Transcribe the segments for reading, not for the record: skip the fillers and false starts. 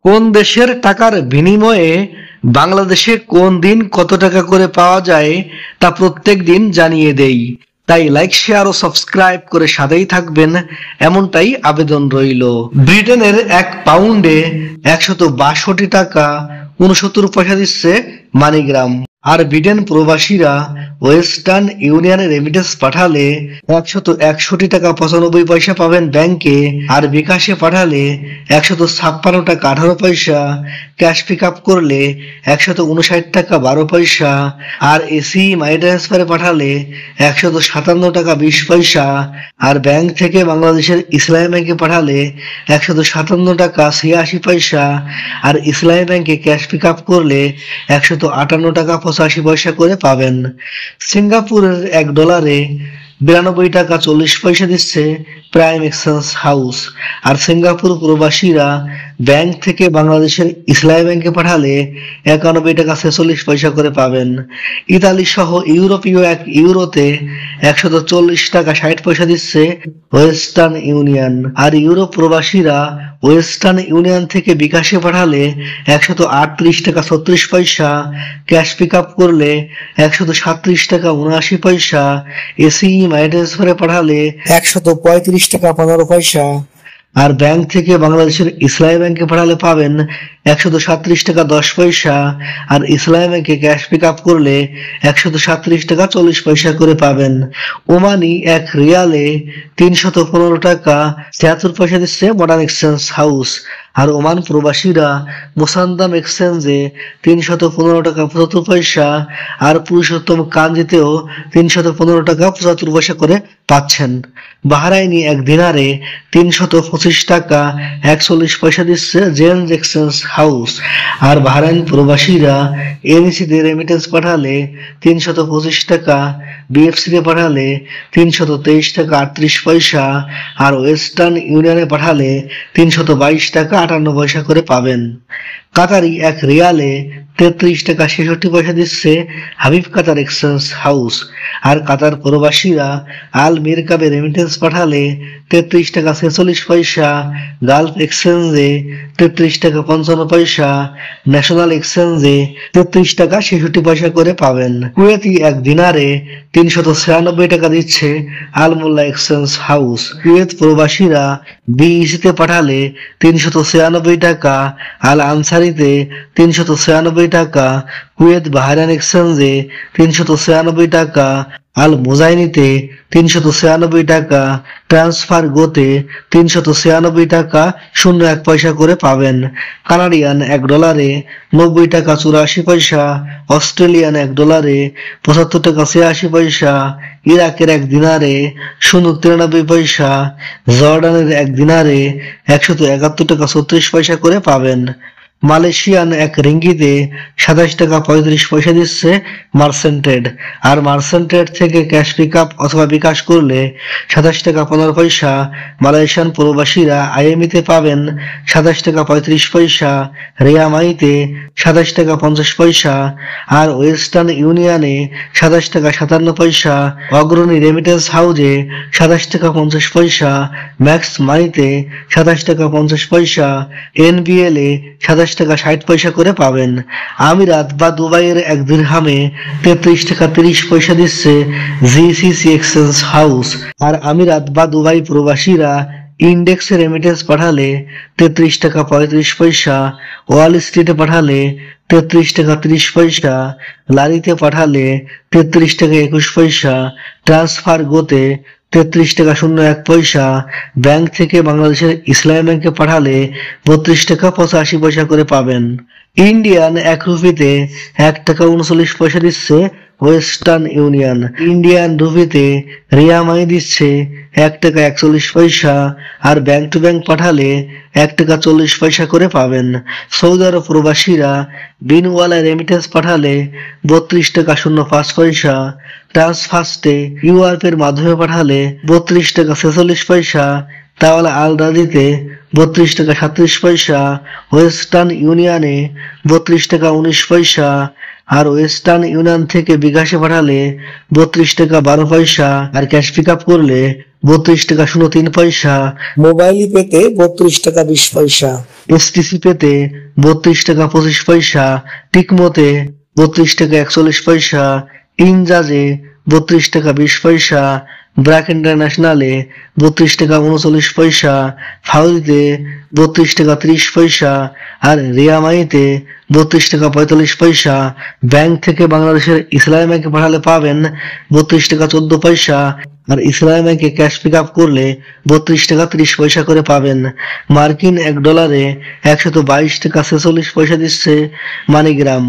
কোন দেশের টাকার বিনিময়ে বাংলাদেশে কোন দিন কত টাকা করে পাওয়া যায় তা প্রত্যেক দিন জানিয়ে দেই। তাই লাইক শেয়ার ও সাবস্ক্রাইব করে সাথেই থাকবেন, এমনটাই আবেদন রইল। ব্রিটেনের 1 পাউন্ডে 162 টাকা 69 পয়সা দিচ্ছে মানিগ্রাম। আর ব্রিটেন প্রবাসীরা ওয়েস্টার্ন ইউনিয়নে রেমিটেন্স পাঠালে 161 টাকা 95 পয়সা পাবেন ব্যাংকে, আর বিকাশে পাঠালে 156 টাকা 18 পয়সা, ক্যাশ পিক আপ করলে 159 টাকা 12 পয়সা, আর এসি মানি ট্রান্সফারে পাঠালে 157 টাকা 20 পয়সা, আর ব্যাংক থেকে বাংলাদেশের ইসলামী ব্যাংকে পাঠালে 157 টাকা 86 পয়সা, আর ইসলামী ব্যাংকে ক্যাশ পিক আপ করলে 158 টাকা 85 পয়সা করে পাবেন। সিঙ্গাপুরের $1 92 টাকা 40 পয়সা দিচ্ছে প্রাইম এক্সচেঞ্জ হাউস। আর সিঙ্গাপুর প্রবাসীরা ব্যাংক থেকে বাংলাদেশের ইসলামী ব্যাংকে পাঠালে 91 টাকা 46 পয়সা করে পাবেন। ইতালি সহ ইউরোপীয় 1 ইউরোতে 140 টাকা 60 পয়সা দিচ্ছে ওয়েস্টার্ন ইউনিয়ন। আর ইউরোপ প্রবাসীরা ওয়েস্টার্ন ইউনিয়ন থেকে বিকাশে পাঠালে 138 টাকা 36 পয়সা, ক্যাশ পিক আপ করলে 137 টাকা 79 পয়সা, এসি মানি ট্রান্সফারে পাঠালে 135 টাকা 15 পয়সা, আর ব্যাংক থেকে বাংলাদেশের ইসলামী ব্যাংকে পাঠালে পাবেন 137 টাকা 10 পয়সা, আর ইসলামী ব্যাংকে ক্যাশ পিক আপ করলে 137 টাকা 40 পয়সা করে পাবেন। ওমানি 1 রিয়ালে 315 টাকা 73 পয়সা দিচ্ছে মডার্ন এক্সচেঞ্জ হাউস। আর ওমান প্রবাসীরা মোসান্দাম এক্সচেঞ্জে 315 টাকা 75 পয়সা, আর পুরুষোত্তম কাঞ্জিতেও 315 টাকা 75 পয়সা করে পাচ্ছেন। বাহরাইনি 1 দিনারে 325 টাকা 41 পয়সা দিচ্ছে জেন্স এক্সচেঞ্জ হাউস। আর বাহরাইন প্রবাসীরা এনইসিতে রেমিটেন্স পাঠালে 325 টাকা, বিএফসিতে পাঠালে 323 টাকা 38 পয়সা, আর ওয়েস্টার্ন ইউনিয়নে পাঠালে 322 টাকা 58 পয়সা করে পাবেন। কাতারি 1 রিয়ালে 33 টাকা 66 পয়সা দিচ্ছে হাবিব কাতার এক্সচেঞ্জ হাউস। আর কাতার প্রবাসীরা আল মিরকাবে রেমিটেন্স পাঠালে 33 টাকা 46 পয়সা, গালফ এক্সচেঞ্জে 33 টাকা 55 পয়সা, ন্যাশনাল এক্সচেঞ্জে 33 টাকা 66 পয়সা করে পাবেন। কুয়েতি 1 দিনারে 396 টাকা দিচ্ছে আল মোল্লা এক্সচেঞ্জ হাউস। কুয়েত প্রবাসীরা বিইসিতে পাঠালে 396 টাকা, আল আনসারিতে 396 টাকা, কুয়েত বাহরাইন এক্সচেঞ্জে 396 টাকা, আল মুজাইনিতে 396 টাকা, ট্রান্সফার গোতে 396 টাকা 01 পয়সা করে পাবেন। কানাডিয়ান $1 90 টাকা 84 পয়সা, অস্ট্রেলিয়ান $1 75 টাকা 86 পয়সা, ইরাকের 1 দিনারে 0.93 পয়সা, জর্ডানের 1 দিনারে 171 টাকা 36 পয়সা করে পাবেন। মালয়েশিয়ান 1 রিঙ্গিতে 27 টাকা 35 পয়সা দিচ্ছে মার্সেন্টেড। আর মার্সেন্টেড থেকে ক্যাশ পিক আপ অথবা বিকাশ করলে 27 টাকা 15 পয়সা। মালয়েশিয়ান প্রবাসীরা আইএমইতে পাবেন 27 টাকা 35 পয়সা, রিয়ামাইতে 27 টাকা 50 পয়সা, আর ওয়েস্টার্ন ইউনিয়নে 27 টাকা 57 পয়সা, অগ্রণী রেমিটেন্স হাউজে 27 টাকা 50 পয়সা, ম্যাক্স মানিতে 27 টাকা 50 পয়সা, এনবিএল এ 27 টাকা 60 পয়সা করে পাবেন। আমিরাত বা দুবাইয়ের 1 দিরহামে 33 টাকা 30 পয়সা দিচ্ছে জিসিসি এক্সচেঞ্জ হাউস। আর আমিরাত বা দুবাই প্রবাসীরা ইন্ডেক্সে রেমিটেন্স পাঠালে 33 টাকা 35 পয়সা, ওয়াল স্ট্রিটে পাঠালে 33 টাকা 30 পয়সা, লারিতে পাঠালে 33 টাকা 21 পয়সা, ট্রান্সফার গোতে 33 টাকা 01 পয়সা, ব্যাংক থেকে বাংলাদেশের ইসলামী ব্যাংকে পাঠালে 32 টাকা 85 পয়সা করে পাবেন। ইন্ডিয়ান 1 রুপিতে 1 টাকা 39 পয়সা দিচ্ছে ওয়েস্টার্ন ইউনিয়ন। ইন্ডিয়ান রুপিতে রিয়ামাই দিচ্ছে 1 টাকা 41 পয়সা, আর ব্যাংক টু ব্যাংক পাঠালে 1 টাকা 40 পয়সা করে পাবেন। সৌদি আরব প্রবাসীরা বিনওয়ালা রেমিটেন্স পাঠালে 32 টাকা 05 পয়সা, ট্রান্সফার্স্টে ইউআরপি এর মাধ্যমে পাঠালে 32 টাকা 46 পয়সা, তাওয়ালা আল রাদিতে 32 টাকা 37 পয়সা, ওয়েস্টার্ন ইউনিয়নে 32 টাকা 19 পয়সা, আর ওয়েস্টার্ন ইউনিয়ন থেকে বিকাশে পাঠালে 32 টাকা 12 পয়সা, আর ক্যাশ পিক আপ করলে 32 টাকা 03 পয়সা, মোবাইল পেতে 32 টাকা 20 পয়সা, এসটিসি পেতে 32 টাকা 25 পয়সা, টিকমোতে 32 টাকা 41 পয়সা, ইনজাজে 32 টাকা 20 পয়সা, ব্র্যাক ইন্টারন্যাশনালে 32 টাকা 39 পয়সা, ফাউরিতে 32 টাকা 30 পয়সা, আর রিয়ামাইতে 32 টাকা 45 পয়সা। ব্যাংক থেকে বাংলাদেশের ইসলামী ব্যাংকে পাঠালে পাবেন 32 টাকা 14 পয়সা, আর ইসলামী ব্যাংকে ক্যাশ পিক আপ করলে 32 টাকা 30 পয়সা করে পাবেন। মার্কিন $1 122 টাকা 46 পয়সা দিচ্ছে মানিগ্রাম,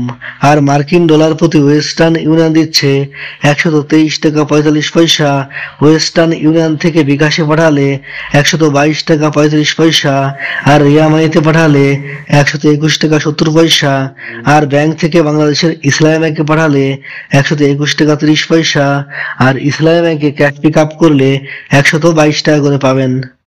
আর মার্কিন ডলার প্রতি ওয়েস্টার্ন ইউনিয়ন দিচ্ছে 123 টাকা 45 পয়সা। ওয়েস্টার্ন ইউনিয়ন থেকে বিকাশে পাঠালে 122 টাকা 35 পয়সা, আর রিয়ামাইতে পাঠালে 121 টাকা 70 পয়সা, আর ব্যাংক থেকে বাংলাদেশের ইসলামী ব্যাংকে পাঠালে 121 টাকা 30 পয়সা, আর ইসলামী ব্যাংকে ক্যাশ পিক আপ করলে 122 টাকা করে পাবেন।